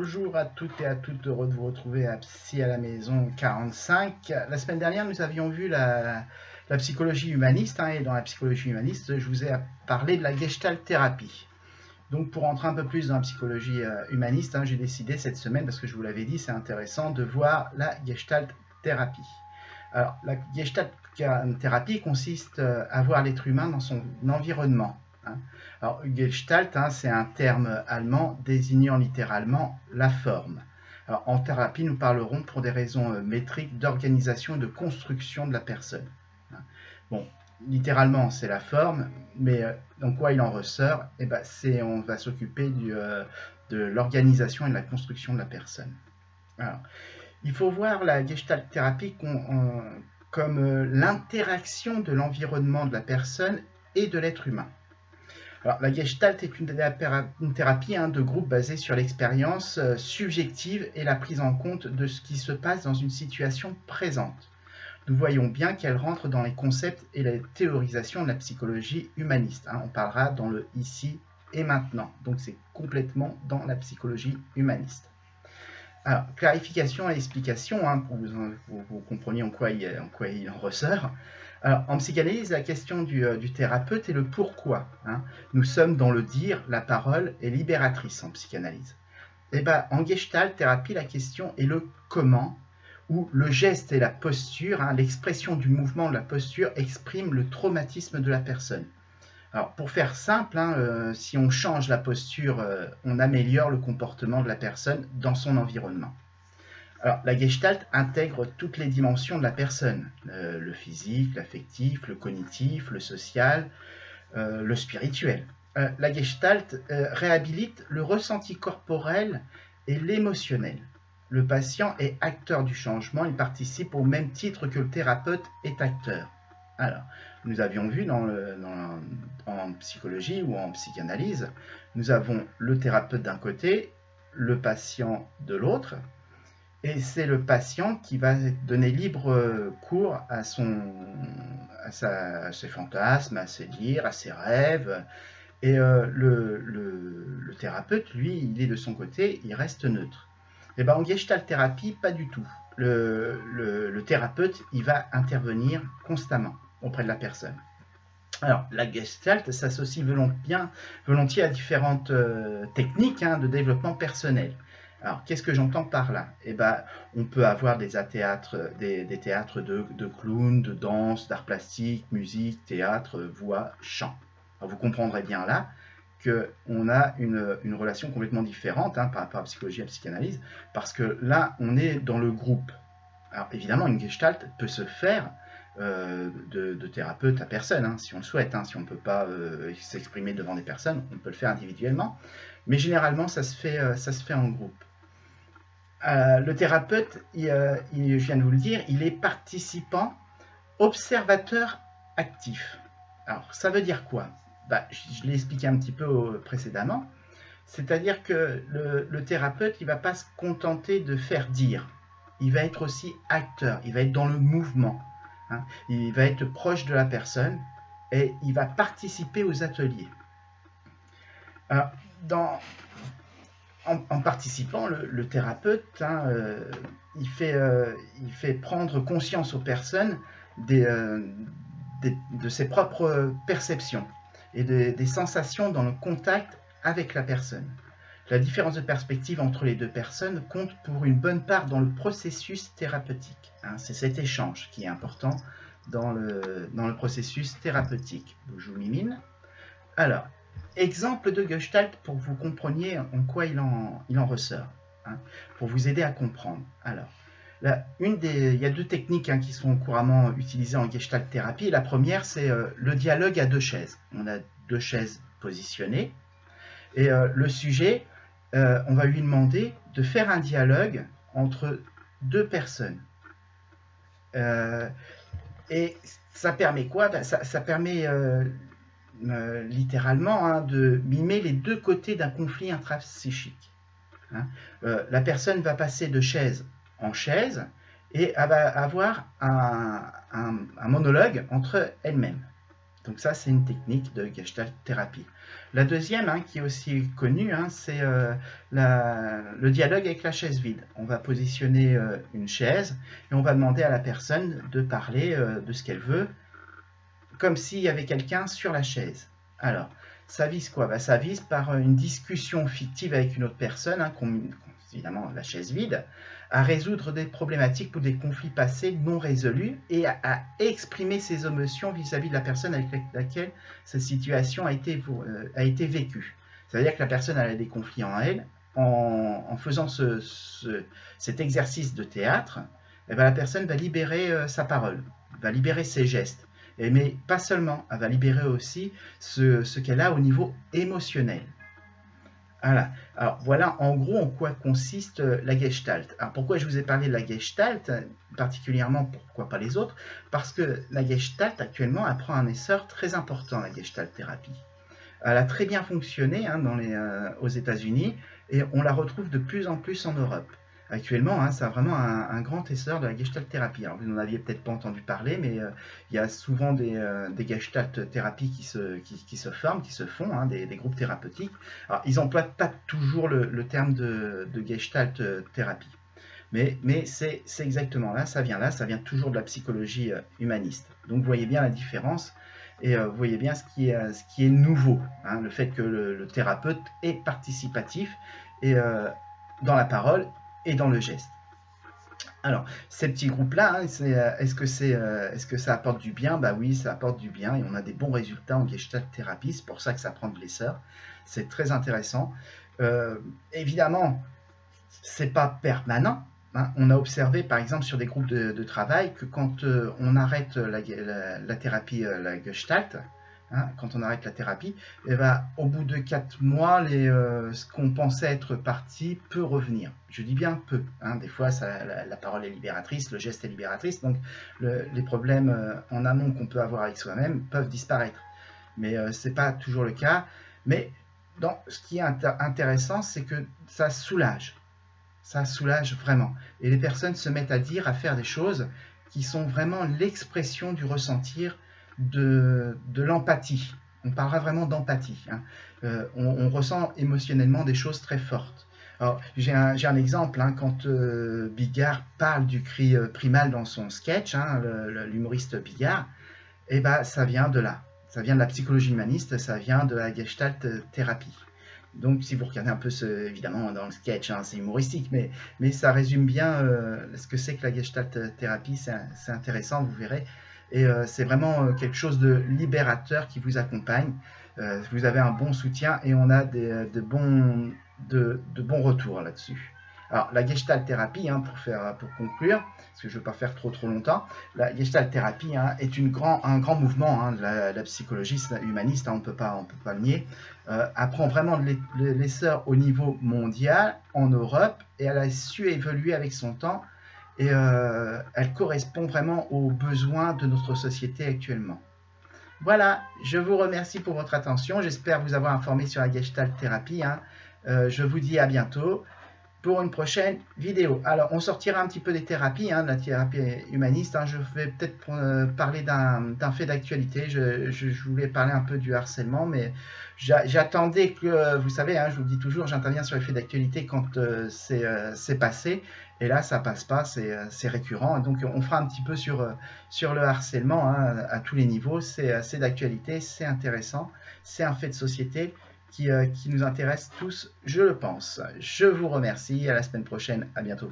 Bonjour à toutes et à toutes, heureux de vous retrouver à Psy à la maison 45. La semaine dernière, nous avions vu la psychologie humaniste, et dans la psychologie humaniste, je vous ai parlé de la Gestalt thérapie. Donc pour entrer un peu plus dans la psychologie humaniste, j'ai décidé cette semaine, parce que je vous l'avais dit, c'est intéressant de voir la Gestalt thérapie. Alors, la Gestalt thérapie consiste à voir l'être humain dans son environnement. Alors, Gestalt, c'est un terme allemand désignant littéralement la forme. Alors, en thérapie, nous parlerons pour des raisons métriques d'organisation et de construction de la personne. Bon, littéralement, c'est la forme, mais dans quoi il en ressort? On va s'occuper de l'organisation et de la construction de la personne. Alors, il faut voir la Gestalt thérapie comme l'interaction de l'environnement de la personne et de l'être humain. Alors, la Gestalt est une thérapie de groupe basée sur l'expérience subjective et la prise en compte de ce qui se passe dans une situation présente. Nous voyons bien qu'elle rentre dans les concepts et la théorisation de la psychologie humaniste. On parlera dans le ici et maintenant. Donc, c'est complètement dans la psychologie humaniste. Alors, clarification et explication, pour que vous compreniez en quoi il en ressort. Alors, en psychanalyse, la question du thérapeute est le pourquoi. Nous sommes dans le dire, la parole est libératrice en psychanalyse. En Gestalt thérapie, la question est le comment, où le geste et la posture, l'expression du mouvement de la posture exprime le traumatisme de la personne. Alors, pour faire simple, si on change la posture, on améliore le comportement de la personne dans son environnement. Alors, la Gestalt intègre toutes les dimensions de la personne, le physique, l'affectif, le cognitif, le social, le spirituel. La Gestalt réhabilite le ressenti corporel et l'émotionnel. Le patient est acteur du changement, il participe au même titre que le thérapeute est acteur. Alors, nous avions vu en psychologie ou en psychanalyse, nous avons le thérapeute d'un côté, le patient de l'autre, et c'est le patient qui va donner libre cours à ses fantasmes, à ses dires, à ses rêves, et le thérapeute, lui, il est de son côté, il reste neutre. En Gestalt thérapie, pas du tout. Le thérapeute, il va intervenir constamment auprès de la personne. Alors, la Gestalt s'associe volontiers à différentes techniques de développement personnel. Alors, qu'est-ce que j'entends par là? On peut avoir des théâtres de clowns, de danse, d'art plastique, musique, théâtre, voix, chant. Alors, vous comprendrez bien là qu'on a une relation complètement différente par rapport à la psychologie et à la psychanalyse, parce que là, on est dans le groupe. Alors, évidemment, une Gestalt peut se faire de thérapeute à personne, si on le souhaite. Si on ne peut pas s'exprimer devant des personnes, on peut le faire individuellement. Mais généralement, ça se fait en groupe. Le thérapeute, je viens de vous le dire, il est participant, observateur actif. Alors, ça veut dire quoi? Je l'ai expliqué un petit peu précédemment. C'est-à-dire que le thérapeute, il ne va pas se contenter de faire dire. Il va être aussi acteur, il va être dans le mouvement. Il va être proche de la personne et il va participer aux ateliers. Alors, en participant, le thérapeute, il fait prendre conscience aux personnes de ses propres perceptions et des sensations dans le contact avec la personne. La différence de perspective entre les deux personnes compte pour une bonne part dans le processus thérapeutique. C'est cet échange qui est important dans le processus thérapeutique. Bonjour Mimine. Alors, exemple de Gestalt pour que vous compreniez en quoi il en ressort, pour vous aider à comprendre. Alors, il y a deux techniques qui sont couramment utilisées en Gestalt thérapie. La première, c'est le dialogue à deux chaises. On a deux chaises positionnées et le sujet, on va lui demander de faire un dialogue entre deux personnes. Et ça permet quoi? Ça permet littéralement de mimer les deux côtés d'un conflit intrapsychique. La personne va passer de chaise en chaise et elle va avoir un monologue entre elle-même. Donc ça, c'est une technique de Gestalt thérapie. La deuxième, qui est aussi connue, c'est le dialogue avec la chaise vide. On va positionner une chaise et on va demander à la personne de parler de ce qu'elle veut, comme s'il y avait quelqu'un sur la chaise. Alors, ça vise quoi? Ça vise par une discussion fictive avec une autre personne, évidemment la chaise vide, à résoudre des problématiques ou des conflits passés non résolus et à exprimer ses émotions vis-à-vis de la personne avec laquelle cette situation a été vécue. Ça veut dire que la personne a des conflits en elle. En faisant cet exercice de théâtre, la personne va libérer sa parole, va libérer ses gestes. Mais pas seulement, elle va libérer aussi ce qu'elle a au niveau émotionnel. Voilà. Alors voilà en gros en quoi consiste la Gestalt. Alors pourquoi je vous ai parlé de la Gestalt, particulièrement, pourquoi pas les autres? Parce que la Gestalt actuellement elle prend un essor très important, la Gestalt thérapie. Elle a très bien fonctionné aux États-Unis et on la retrouve de plus en plus en Europe. Actuellement, ça a vraiment un grand essor de la Gestalt thérapie. Alors vous n'en aviez peut-être pas entendu parler, mais il y a souvent des Gestalt thérapies qui se forment, qui se font, des groupes thérapeutiques. Alors ils n'emploient pas toujours le terme de Gestalt thérapie. Mais c'est exactement là, ça vient toujours de la psychologie humaniste. Donc vous voyez bien la différence. Et vous voyez bien ce qui est nouveau, le fait que le thérapeute est participatif et, dans la parole et dans le geste. Alors, ces petits groupes-là, est-ce que ça apporte du bien? Bah oui, ça apporte du bien et on a des bons résultats en Gestalt thérapie, c'est pour ça que ça prend de l'essor. C'est très intéressant. Évidemment, c'est pas permanent. On a observé par exemple sur des groupes de travail que quand on arrête la thérapie, la Gestalt, quand on arrête la thérapie, au bout de 4 mois, ce qu'on pensait être parti peut revenir. Je dis bien peu. Des fois, la parole est libératrice, le geste est libératrice, donc les problèmes en amont qu'on peut avoir avec soi-même peuvent disparaître. Mais ce n'est pas toujours le cas. Mais ce qui est intéressant, c'est que ça soulage. Ça soulage vraiment. Et les personnes se mettent à faire des choses qui sont vraiment l'expression du ressentir, de l'empathie. On parlera vraiment d'empathie. On ressent émotionnellement des choses très fortes. Alors, j'ai un exemple, quand Bigard parle du cri primal dans son sketch, l'humoriste Bigard, ça vient de là. Ça vient de la psychologie humaniste, ça vient de la Gestalt thérapie. Donc, si vous regardez un peu, évidemment, dans le sketch, c'est humoristique, mais ça résume bien ce que c'est que la Gestalt thérapie. C'est intéressant, vous verrez. Et c'est vraiment quelque chose de libérateur qui vous accompagne. Vous avez un bon soutien et on a de bons retours là-dessus. Alors, la Gestalt thérapie, pour conclure, parce que je ne veux pas faire trop longtemps, la Gestalt thérapie est un grand mouvement de la psychologie humaniste, on ne peut pas le nier. Elle prend vraiment de l'essor au niveau mondial, en Europe, et elle a su évoluer avec son temps, et elle correspond vraiment aux besoins de notre société actuellement. Voilà, je vous remercie pour votre attention, j'espère vous avoir informé sur la Gestalt thérapie. Je vous dis à bientôt pour une prochaine vidéo. Alors, on sortira un petit peu des thérapies, de la thérapie humaniste. Je vais peut-être parler d'un fait d'actualité. Je voulais parler un peu du harcèlement, mais j'attendais que, vous savez, je vous le dis toujours, j'interviens sur les faits d'actualité quand c'est passé. Et là, ça passe pas, c'est récurrent. Donc, on fera un petit peu sur le harcèlement à tous les niveaux. C'est d'actualité, c'est intéressant, c'est un fait de société qui nous intéresse tous, je le pense. Je vous remercie, à la semaine prochaine, à bientôt.